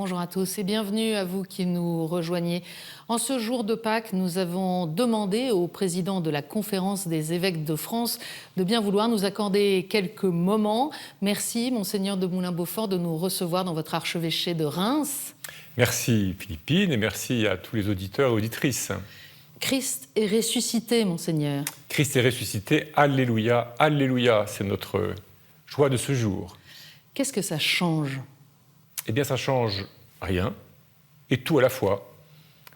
Bonjour à tous et bienvenue à vous qui nous rejoignez. En ce jour de Pâques, nous avons demandé au président de la Conférence des évêques de France de bien vouloir nous accorder quelques moments. Merci, Monseigneur de Moulin-Beaufort, de nous recevoir dans votre archevêché de Reims. Merci Philippine et merci à tous les auditeurs et auditrices. Christ est ressuscité, Monseigneur. Christ est ressuscité, alléluia, alléluia, c'est notre joie de ce jour. Qu'est-ce que ça change ? Eh bien, ça change rien et tout à la fois.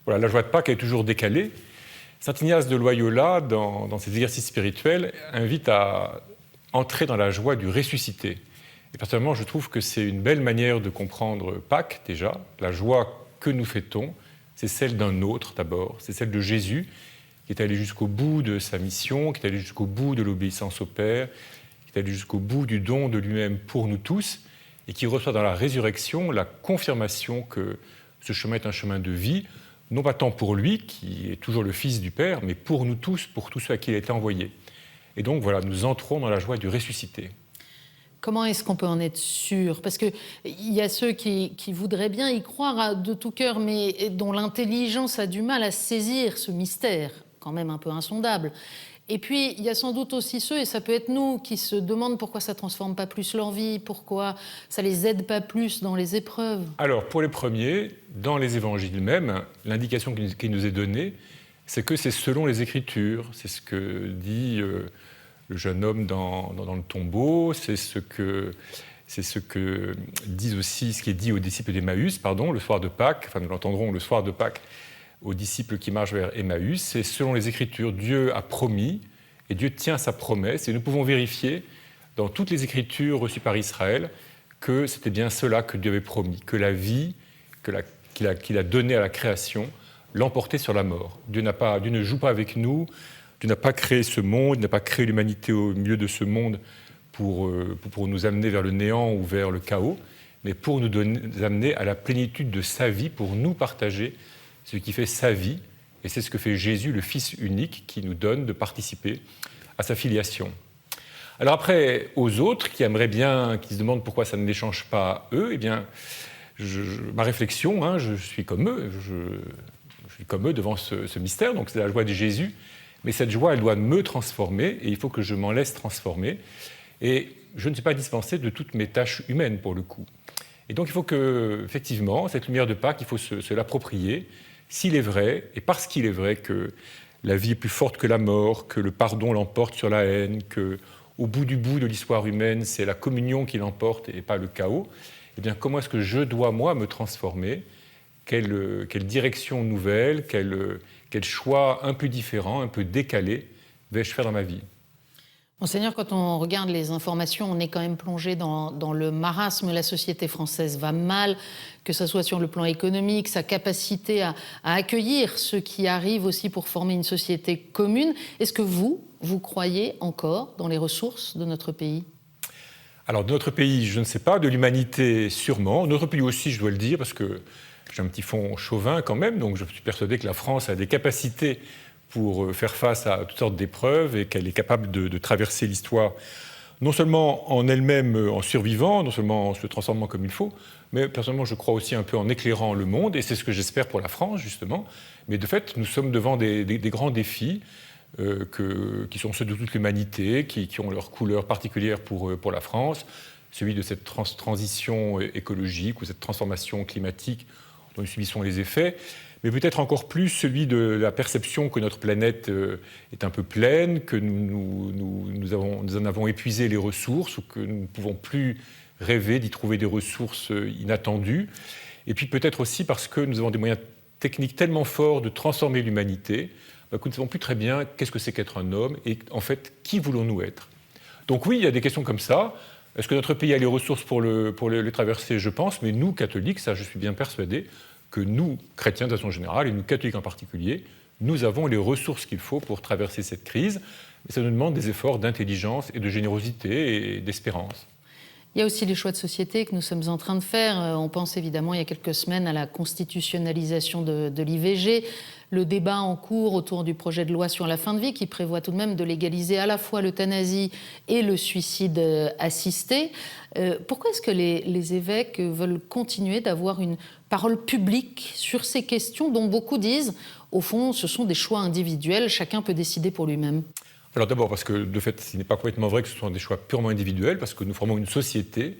Voilà, la joie de Pâques est toujours décalée. Saint Ignace de Loyola, dans ses exercices spirituels, invite à entrer dans la joie du ressuscité. Et personnellement, je trouve que c'est une belle manière de comprendre Pâques, déjà. La joie que nous fêtons, c'est celle d'un autre d'abord, c'est celle de Jésus, qui est allé jusqu'au bout de sa mission, qui est allé jusqu'au bout de l'obéissance au Père, qui est allé jusqu'au bout du don de lui-même pour nous tous, et qui reçoit dans la résurrection la confirmation que ce chemin est un chemin de vie, non pas tant pour lui, qui est toujours le Fils du Père, mais pour nous tous, pour tous ceux à qui il a été envoyé. Et donc voilà, nous entrons dans la joie du ressuscité. Comment est-ce qu'on peut en être sûr ? Parce qu'il y a ceux qui voudraient bien y croire de tout cœur, mais dont l'intelligence a du mal à saisir ce mystère, quand même un peu insondable. Et puis, il y a sans doute aussi ceux, et ça peut être nous, qui se demandent pourquoi ça ne transforme pas plus leur vie, pourquoi ça ne les aide pas plus dans les épreuves. Alors, pour les premiers, dans les évangiles même, l'indication qui nous est donnée, c'est que c'est selon les Écritures. C'est ce que dit le jeune homme dans le tombeau, c'est ce que disent aussi, ce qui est dit aux disciples d'Emmaüs, le soir de Pâques, enfin nous l'entendrons le soir de Pâques, aux disciples qui marchent vers Emmaüs, c'est selon les Écritures, Dieu a promis et Dieu tient sa promesse. Et nous pouvons vérifier dans toutes les Écritures reçues par Israël que c'était bien cela que Dieu avait promis, que la vie qu'il a donnée à la création l'emportait sur la mort. Dieu ne joue pas avec nous, Dieu n'a pas créé ce monde, il n'a pas créé l'humanité au milieu de ce monde pour nous amener vers le néant ou vers le chaos, mais pour nous amener à la plénitude de sa vie, pour nous partager ce qui fait sa vie, et c'est ce que fait Jésus, le Fils unique, qui nous donne de participer à sa filiation. Alors après, aux autres qui aimeraient bien, qui se demandent pourquoi ça ne les change pas eux, eh bien, ma réflexion, je suis comme eux, je suis comme eux devant ce mystère, donc c'est la joie de Jésus, mais cette joie, elle doit me transformer, et il faut que je m'en laisse transformer, et je ne suis pas dispensé de toutes mes tâches humaines, pour le coup. Et donc il faut que, effectivement, cette lumière de Pâques, il faut se l'approprier, s'il est vrai, et parce qu'il est vrai que la vie est plus forte que la mort, que le pardon l'emporte sur la haine, qu'au bout du bout de l'histoire humaine, c'est la communion qui l'emporte et pas le chaos, eh bien comment est-ce que je dois, moi, me transformer ? Quelle direction nouvelle, quel choix un peu différent, un peu décalé vais-je faire dans ma vie ? Monseigneur, quand on regarde les informations, on est quand même plongé dans le marasme. La société française va mal, que ce soit sur le plan économique, sa capacité à accueillir ceux qui arrivent aussi pour former une société commune. Est-ce que vous croyez encore dans les ressources de notre pays ? Alors, de notre pays, je ne sais pas, de l'humanité, sûrement. De notre pays aussi, je dois le dire, parce que j'ai un petit fond chauvin quand même, donc je suis persuadé que la France a des capacités pour faire face à toutes sortes d'épreuves et qu'elle est capable de traverser l'histoire, non seulement en elle-même en survivant, non seulement en se transformant comme il faut, mais personnellement je crois aussi un peu en éclairant le monde, et c'est ce que j'espère pour la France justement. Mais de fait, nous sommes devant des grands défis qui sont ceux de toute l'humanité, qui ont leur couleur particulière pour la France, celui de cette transition écologique ou cette transformation climatique dont nous subissons les effets, mais peut-être encore plus celui de la perception que notre planète est un peu pleine, que nous en avons épuisé les ressources, ou que nous ne pouvons plus rêver d'y trouver des ressources inattendues. Et puis peut-être aussi parce que nous avons des moyens techniques tellement forts de transformer l'humanité, que nous ne savons plus très bien qu'est-ce que c'est qu'être un homme, et en fait, qui voulons-nous être ? Donc oui, il y a des questions comme ça. Est-ce que notre pays a les ressources pour les traverser ? Je pense, mais nous, catholiques, ça je suis bien persuadé, que nous, chrétiens de façon générale, et nous, catholiques en particulier, nous avons les ressources qu'il faut pour traverser cette crise. Mais ça nous demande des efforts d'intelligence et de générosité et d'espérance. Il y a aussi les choix de société que nous sommes en train de faire. On pense évidemment, il y a quelques semaines, à la constitutionnalisation de l'IVG. le débat en cours autour du projet de loi sur la fin de vie qui prévoit tout de même de légaliser à la fois l'euthanasie et le suicide assisté. Pourquoi est-ce que les évêques veulent continuer d'avoir une parole publique sur ces questions dont beaucoup disent, au fond, ce sont des choix individuels, chacun peut décider pour lui-même? Alors d'abord parce que de fait, ce n'est pas complètement vrai que ce sont des choix purement individuels, parce que nous formons une société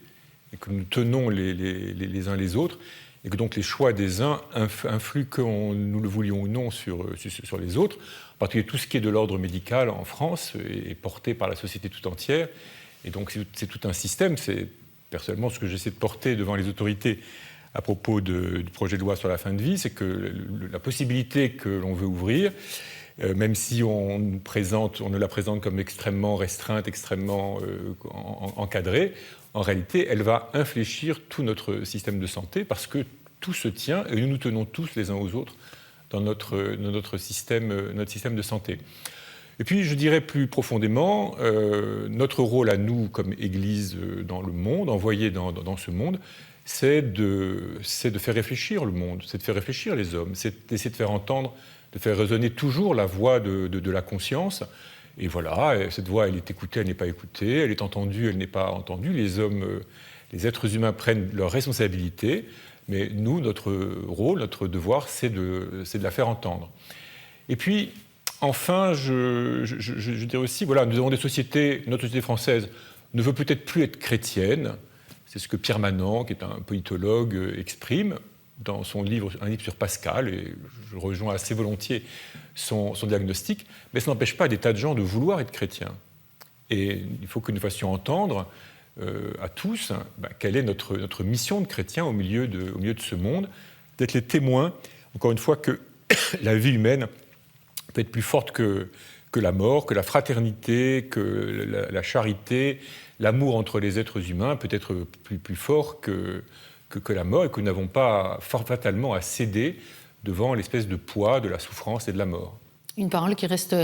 et que nous tenons les uns les autres, et que donc les choix des uns influent, que nous le voulions ou non, sur les autres. En particulier, tout ce qui est de l'ordre médical en France est porté par la société tout entière, et donc c'est tout un système. C'est personnellement ce que j'essaie de porter devant les autorités à propos du projet de loi sur la fin de vie, c'est que la possibilité que l'on veut ouvrir, même si on ne la présente comme extrêmement restreinte, extrêmement encadrée, en réalité, elle va infléchir tout notre système de santé parce que tout se tient et nous nous tenons tous les uns aux autres dans notre système de santé. Et puis, je dirais plus profondément, notre rôle à nous, comme Église dans le monde, envoyés dans ce monde, c'est de faire réfléchir le monde, c'est de faire réfléchir les hommes, c'est d'essayer de faire entendre, de faire résonner toujours la voix de la conscience. Et voilà, cette voix, elle est écoutée, elle n'est pas écoutée, elle est entendue, elle n'est pas entendue. Les hommes, les êtres humains prennent leurs responsabilités, mais nous, notre rôle, notre devoir, c'est de la faire entendre. Et puis, enfin, je dirais aussi, voilà, nous avons des sociétés, notre société française ne veut peut-être plus être chrétienne. C'est ce que Pierre Manant, qui est un politologue, exprime dans son livre, un livre sur Pascal, et je rejoins assez volontiers son diagnostic, mais ça n'empêche pas des tas de gens de vouloir être chrétiens. Et il faut que nous fassions entendre à tous quelle est notre mission de chrétien au milieu de ce monde, d'être les témoins, encore une fois, que la vie humaine peut être plus forte que la mort, que la fraternité, que la charité, l'amour entre les êtres humains peut être plus fort que la mort, et que nous n'avons pas fatalement à céder devant l'espèce de poids de la souffrance et de la mort. Une parole qui reste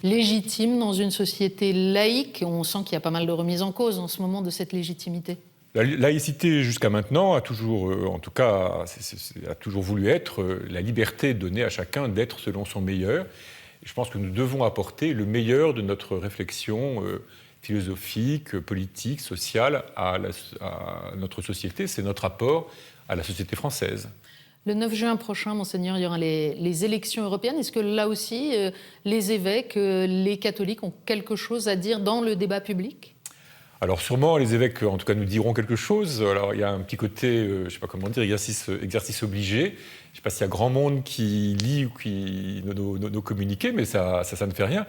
légitime dans une société laïque. On sent qu'il y a pas mal de remises en cause en ce moment de cette légitimité. La laïcité, jusqu'à maintenant, a toujours voulu être la liberté donnée à chacun d'être selon son meilleur. Et je pense que nous devons apporter le meilleur de notre réflexion philosophique, politique, sociale à notre société. C'est notre apport à la société française. Le 9 juin prochain, Monseigneur, il y aura les élections européennes. Est-ce que là aussi, les évêques, les catholiques ont quelque chose à dire dans le débat public ? Alors sûrement, les évêques, en tout cas, nous diront quelque chose. Alors il y a un petit côté, je ne sais pas comment dire, exercice obligé. Je ne sais pas s'il y a grand monde qui lit ou qui nos communiqués, mais ça ne fait rien.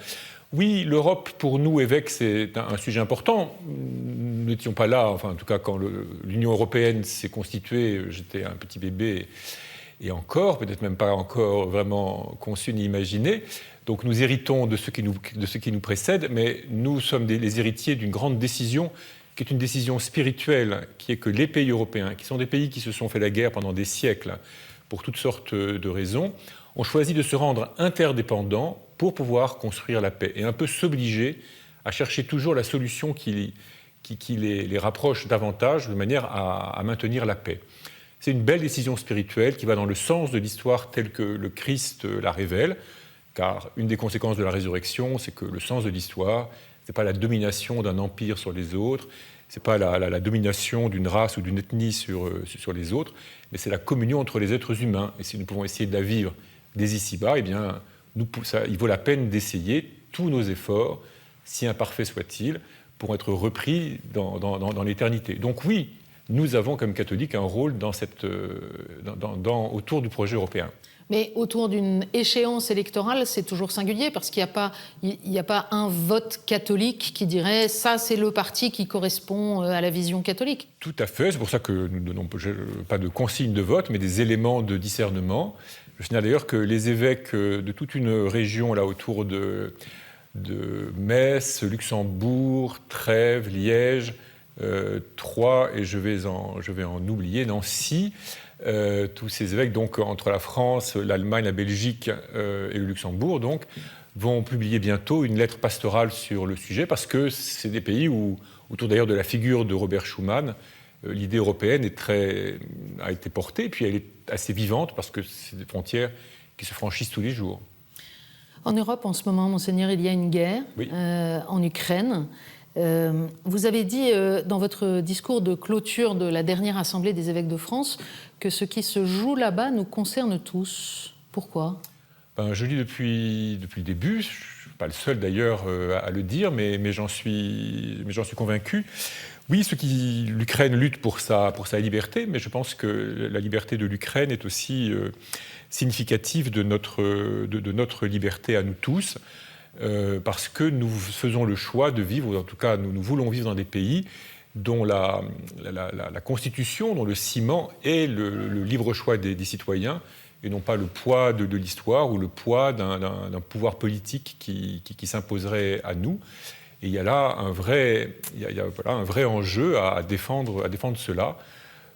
Oui, l'Europe, pour nous, évêques, c'est un sujet important. Nous n'étions pas là, enfin, en tout cas, quand l'Union européenne s'est constituée, j'étais un petit bébé, et encore, peut-être même pas encore vraiment conçu ni imaginé. Donc nous héritons de ce qui nous précède, mais nous sommes les héritiers d'une grande décision, qui est une décision spirituelle, qui est que les pays européens, qui sont des pays qui se sont fait la guerre pendant des siècles, pour toutes sortes de raisons, ont choisi de se rendre interdépendants pour pouvoir construire la paix et un peu s'obliger à chercher toujours la solution qui les rapproche davantage de manière à maintenir la paix. C'est une belle décision spirituelle qui va dans le sens de l'histoire telle que le Christ la révèle, car une des conséquences de la résurrection, c'est que le sens de l'histoire, ce n'est pas la domination d'un empire sur les autres, ce n'est pas la domination d'une race ou d'une ethnie sur les autres, mais c'est la communion entre les êtres humains. Et si nous pouvons essayer de la vivre dès ici-bas, eh bien, il vaut la peine d'essayer tous nos efforts, si imparfaits soient-ils, pour être repris dans l'éternité. Donc oui, nous avons comme catholiques un rôle autour du projet européen. Mais autour d'une échéance électorale, c'est toujours singulier parce qu'il n'y a pas un vote catholique qui dirait « ça, c'est le parti qui correspond à la vision catholique ». Tout à fait, c'est pour ça que nous ne donnons pas de consignes de vote, mais des éléments de discernement. Je signale d'ailleurs que les évêques de toute une région là autour de Metz, Luxembourg, Trèves, Liège, Troyes, et je vais en oublier, Nancy, tous ces évêques, donc entre la France, l'Allemagne, la Belgique et le Luxembourg, donc, vont publier bientôt une lettre pastorale sur le sujet, parce que c'est des pays où, autour d'ailleurs de la figure de Robert Schuman, l'idée européenne a été portée, et puis elle est assez vivante, parce que c'est des frontières qui se franchissent tous les jours. En Europe, en ce moment, Monseigneur, il y a une guerre en Ukraine. Vous avez dit dans votre discours de clôture de la dernière Assemblée des évêques de France que ce qui se joue là-bas nous concerne tous. Pourquoi ? Je le dis depuis le début, je ne suis pas le seul d'ailleurs à le dire, mais j'en suis convaincu. Oui, l'Ukraine lutte pour sa liberté, mais je pense que la liberté de l'Ukraine est aussi significative de notre liberté à nous tous, parce que nous faisons le choix de vivre, ou en tout cas nous voulons vivre dans des pays dont la constitution, dont le ciment est le libre choix des citoyens, et non pas le poids de l'histoire ou le poids d'un pouvoir politique qui s'imposerait à nous. Et il y a là un vrai enjeu à défendre cela.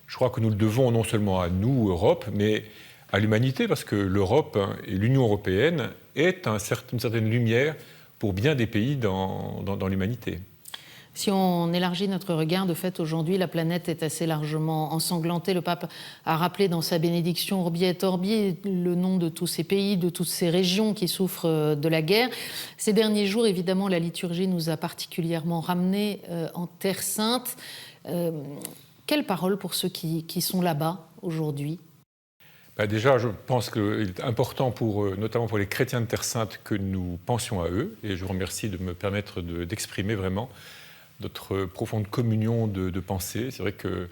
Je crois que nous le devons non seulement à nous, Europe, mais à l'humanité, parce que l'Europe et l'Union européenne est une certaine lumière pour bien des pays dans l'humanité. Si on élargit notre regard, de fait, aujourd'hui, la planète est assez largement ensanglantée. Le pape a rappelé dans sa bénédiction Urbi et Orbi le nom de tous ces pays, de toutes ces régions qui souffrent de la guerre. Ces derniers jours, évidemment, la liturgie nous a particulièrement ramenés en Terre Sainte. Quelle parole pour ceux qui sont là-bas aujourd'hui ? Déjà, je pense qu'il est important, notamment pour les chrétiens de Terre Sainte, que nous pensions à eux. Et je vous remercie de me permettre d'exprimer vraiment notre profonde communion de pensée. C'est vrai que nous ne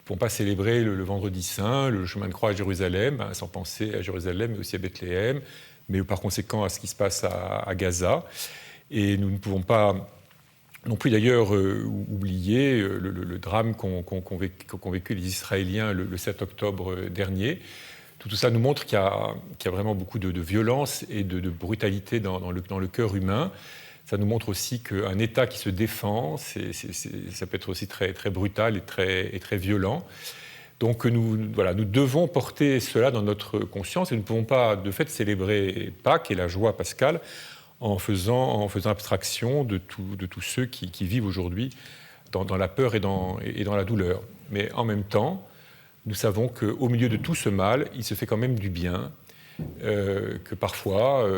pouvons pas célébrer le Vendredi Saint, le chemin de croix à Jérusalem, sans penser à Jérusalem, mais aussi à Bethléem, mais par conséquent à ce qui se passe à Gaza. Et nous ne pouvons pas non plus d'ailleurs oublier le drame qu'ont vécu les Israéliens le 7 octobre dernier. Tout ça nous montre qu'il y a vraiment beaucoup de violence et de brutalité dans le cœur humain. Ça nous montre aussi qu'un État qui se défend, ça peut être aussi très, très brutal et très violent. Donc nous devons porter cela dans notre conscience et nous ne pouvons pas de fait célébrer Pâques et la joie pascale en faisant abstraction de tous ceux qui vivent aujourd'hui dans la peur et dans la douleur. Mais en même temps, nous savons qu'au milieu de tout ce mal, il se fait quand même du bien, que parfois...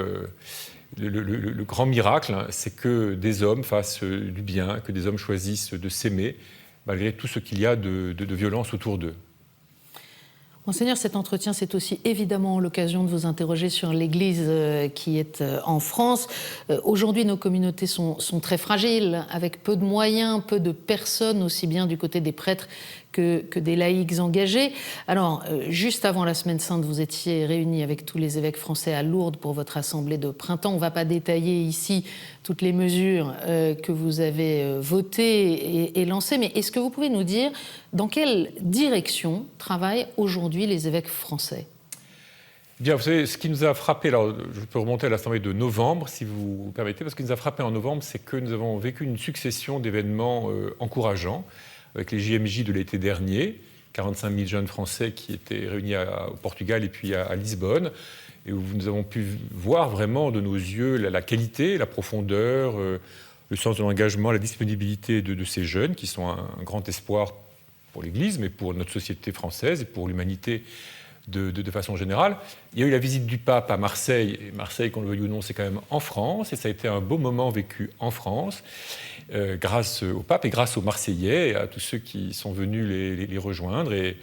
Le grand miracle, c'est que des hommes fassent du bien, que des hommes choisissent de s'aimer, malgré tout ce qu'il y a de violence autour d'eux. Monseigneur, cet entretien, c'est aussi évidemment l'occasion de vous interroger sur l'Église qui est en France. Aujourd'hui, nos communautés sont très fragiles, avec peu de moyens, peu de personnes, aussi bien du côté des prêtres que des laïcs engagés. Alors, juste avant la Semaine Sainte, vous étiez réunis avec tous les évêques français à Lourdes pour votre assemblée de printemps. On ne va pas détailler ici toutes les mesures que vous avez votées et lancées, mais est-ce que vous pouvez nous dire dans quelle direction travaillent aujourd'hui les évêques français ? Bien, vous savez, ce qui nous a frappé, alors je peux remonter à l'Assemblée de novembre, si vous permettez, parce que ce qui nous a frappé en novembre, c'est que nous avons vécu une succession d'événements encourageants, avec les JMJ de l'été dernier, 45 000 jeunes Français qui étaient réunis au Portugal et puis à Lisbonne, et où nous avons pu voir vraiment de nos yeux la qualité, la profondeur, le sens de l'engagement, la disponibilité de ces jeunes, qui sont un grand espoir pour l'Église, mais pour notre société française et pour l'humanité de façon générale. Il y a eu la visite du pape à Marseille, et Marseille, qu'on le veuille ou non, c'est quand même en France, et ça a été un beau moment vécu en France, grâce au pape et grâce aux Marseillais et à tous ceux qui sont venus les rejoindre. Et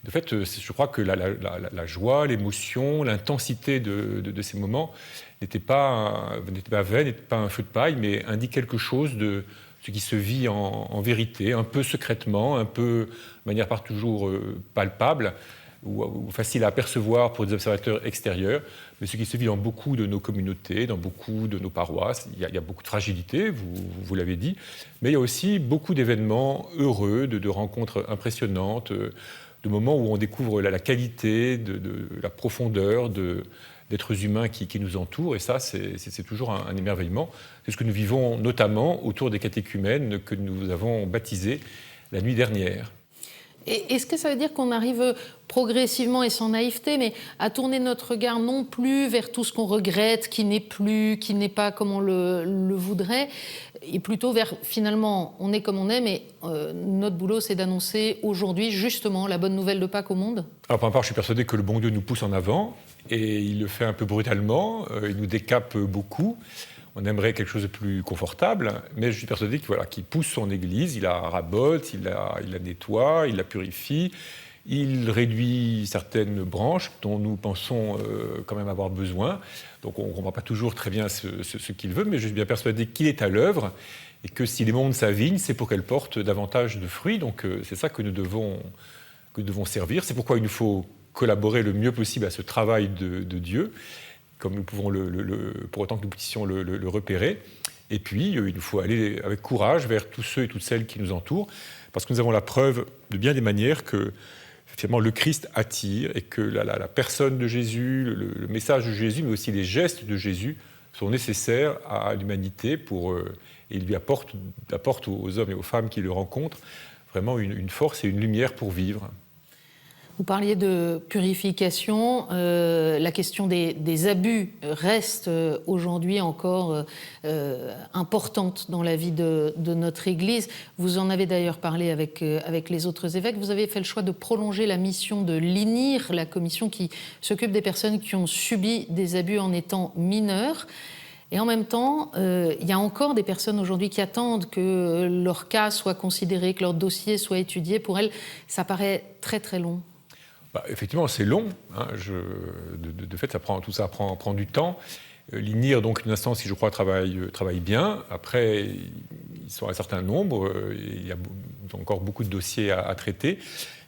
de fait, je crois que la joie, l'émotion, l'intensité de ces moments n'était pas vaine, n'était pas un feu de paille, mais indique quelque chose de ce qui se vit en vérité, un peu secrètement, un peu de manière pas toujours palpable, ou facile à apercevoir pour des observateurs extérieurs, mais ce qui se vit dans beaucoup de nos communautés, dans beaucoup de nos paroisses. Il y a beaucoup de fragilité, vous l'avez dit, mais il y a aussi beaucoup d'événements heureux, de rencontres impressionnantes, de moments où on découvre la qualité, de la profondeur d'êtres humains qui nous entourent, et ça, c'est toujours un émerveillement. C'est ce que nous vivons notamment autour des catéchumènes que nous avons baptisées la nuit dernière. Et est-ce que ça veut dire qu'on arrive progressivement et sans naïveté, mais à tourner notre regard non plus vers tout ce qu'on regrette, qui n'est plus, qui n'est pas comme on le voudrait, et plutôt vers, finalement, on est comme on est, mais notre boulot, c'est d'annoncer aujourd'hui, justement, la bonne nouvelle de Pâques au monde? Alors, pour ma part, je suis persuadé que le bon Dieu nous pousse en avant, et il le fait un peu brutalement, il nous décape beaucoup. On aimerait quelque chose de plus confortable, mais je suis persuadé qu'il pousse son Église, il la rabote, il la nettoie, il la purifie, il réduit certaines branches dont nous pensons quand même avoir besoin. Donc on ne comprend pas toujours très bien ce qu'il veut, mais je suis bien persuadé qu'il est à l'œuvre et que s'il émonde sa vigne, c'est pour qu'elle porte davantage de fruits. Donc c'est ça que nous devons servir. C'est pourquoi il nous faut collaborer le mieux possible à ce travail de Dieu, comme nous pouvons pour autant que nous puissions le repérer. Et puis, il nous faut aller avec courage vers tous ceux et toutes celles qui nous entourent, parce que nous avons la preuve de bien des manières que finalement, le Christ attire et que la personne de Jésus, le message de Jésus, mais aussi les gestes de Jésus sont nécessaires à l'humanité et il lui apporte aux hommes et aux femmes qui le rencontrent vraiment une force et une lumière pour vivre. Vous parliez de purification, la question des abus reste aujourd'hui encore importante dans la vie de notre Église. Vous en avez d'ailleurs parlé avec les autres évêques. Vous avez fait le choix de prolonger la mission de l'INIR, la commission qui s'occupe des personnes qui ont subi des abus en étant mineurs. Et en même temps, il y a encore des personnes aujourd'hui qui attendent que leur cas soit considéré, que leur dossier soit étudié. Pour elles, ça paraît très très long. Effectivement, c'est long. De fait, tout ça prend du temps. L'INIR, donc une instance qui, je crois, travaille bien. Après, ils sont un certain nombre. Il y a encore beaucoup de dossiers à traiter.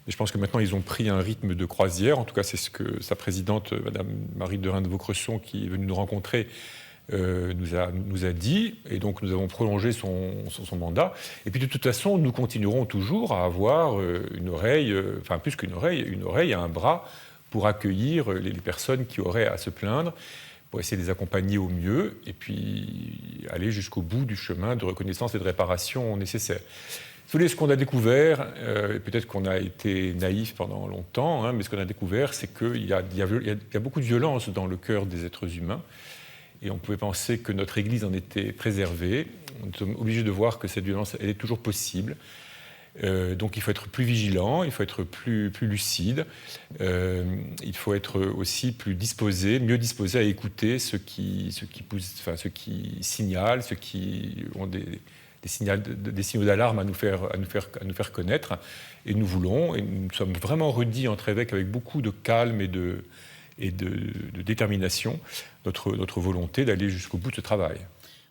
Mais je pense que maintenant, ils ont pris un rythme de croisière. En tout cas, c'est ce que sa présidente, Madame Marie de Reims-de-Vaucresson, qui est venue nous rencontrer, nous a dit, et donc nous avons prolongé son mandat. Et puis de toute façon, nous continuerons toujours à avoir une oreille, enfin plus qu'une oreille, et un bras pour accueillir les personnes qui auraient à se plaindre, pour essayer de les accompagner au mieux, et puis aller jusqu'au bout du chemin de reconnaissance et de réparation nécessaire. Vous voyez, ce qu'on a découvert, peut-être qu'on a été naïf pendant longtemps, mais ce qu'on a découvert, c'est qu'il y a beaucoup de violence dans le cœur des êtres humains. Et on pouvait penser que notre Église en était préservée. Nous sommes obligés de voir que cette violence, elle est toujours possible. Donc il faut être plus vigilant, il faut être plus lucide, il faut être aussi mieux disposé à écouter ceux qui signalent, ceux qui ont des signaux d'alarme à nous faire connaître. Et nous sommes vraiment redits entre évêques avec beaucoup de calme et de détermination, notre volonté d'aller jusqu'au bout de ce travail.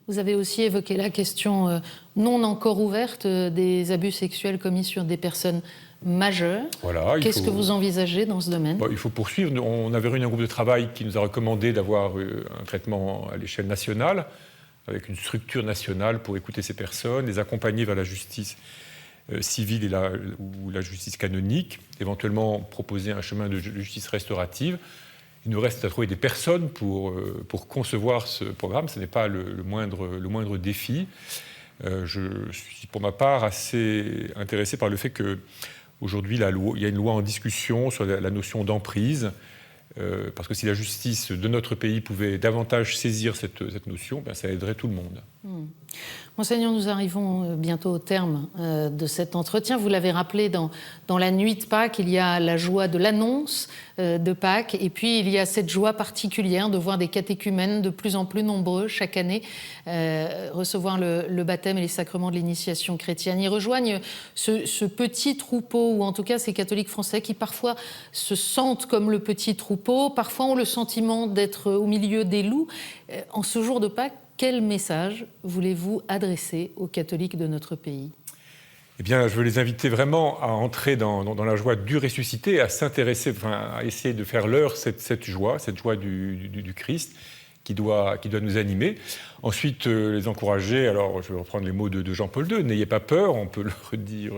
Vous avez aussi évoqué la question non encore ouverte des abus sexuels commis sur des personnes majeures. Voilà, Qu'est-ce que vous envisagez dans ce domaine ? Il faut poursuivre. On avait réuni un groupe de travail qui nous a recommandé d'avoir un traitement à l'échelle nationale, avec une structure nationale pour écouter ces personnes, les accompagner vers la justice civile ou la justice canonique, éventuellement proposer un chemin de justice restaurative. Il nous reste à trouver des personnes pour concevoir ce programme. Ce n'est pas le moindre défi. Je suis pour ma part assez intéressé par le fait qu'aujourd'hui, il y a une loi en discussion sur la notion d'emprise. Parce que si la justice de notre pays pouvait davantage saisir cette notion, ça aiderait tout le monde. Monseigneur, nous arrivons bientôt au terme de cet entretien. Vous l'avez rappelé, dans la nuit de Pâques, il y a la joie de l'annonce de Pâques, et puis il y a cette joie particulière de voir des catéchumènes de plus en plus nombreux chaque année recevoir le baptême et les sacrements de l'initiation chrétienne. Ils rejoignent ce petit troupeau, ou en tout cas ces catholiques français qui parfois se sentent comme le petit troupeau, parfois ont le sentiment d'être au milieu des loups. En ce jour de Pâques, quel message voulez-vous adresser aux catholiques de notre pays ? Eh bien, je veux les inviter vraiment à entrer dans la joie du ressuscité, à s'intéresser, à essayer de faire leur cette joie du Christ qui doit nous animer. Ensuite, les encourager, alors je vais reprendre les mots de Jean-Paul II, n'ayez pas peur, on peut le redire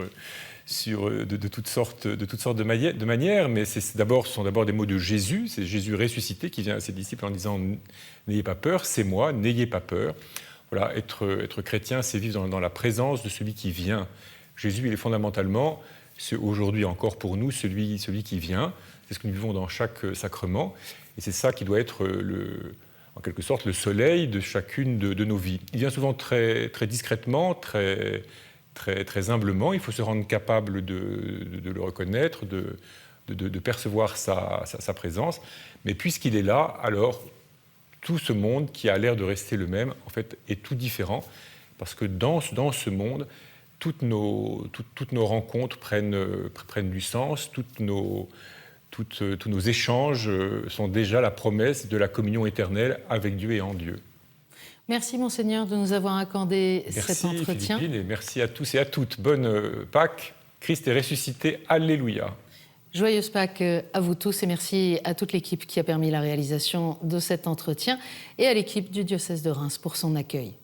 de toutes sortes de manières, mais ce sont d'abord des mots de Jésus, c'est Jésus ressuscité qui vient à ses disciples en disant « N'ayez pas peur, c'est moi, n'ayez pas peur ». Voilà, être chrétien, c'est vivre dans la présence de celui qui vient. Jésus, il est fondamentalement c'est aujourd'hui encore pour nous celui qui vient. C'est ce que nous vivons dans chaque sacrement. Et c'est ça qui doit être, en quelque sorte, le soleil de chacune de nos vies. Il vient souvent très, très discrètement, très, très, très humblement. Il faut se rendre capable de le reconnaître, de percevoir sa présence. Mais puisqu'il est là, alors tout ce monde qui a l'air de rester le même, en fait, est tout différent. Parce que dans ce monde, toutes nos rencontres prennent du sens, tous nos échanges sont déjà la promesse de la communion éternelle avec Dieu et en Dieu. Merci Monseigneur de nous avoir accordé cet entretien. Merci Philippine et merci à tous et à toutes. Bonne Pâques, Christ est ressuscité, Alléluia. Joyeuse Pâques à vous tous et merci à toute l'équipe qui a permis la réalisation de cet entretien et à l'équipe du diocèse de Reims pour son accueil.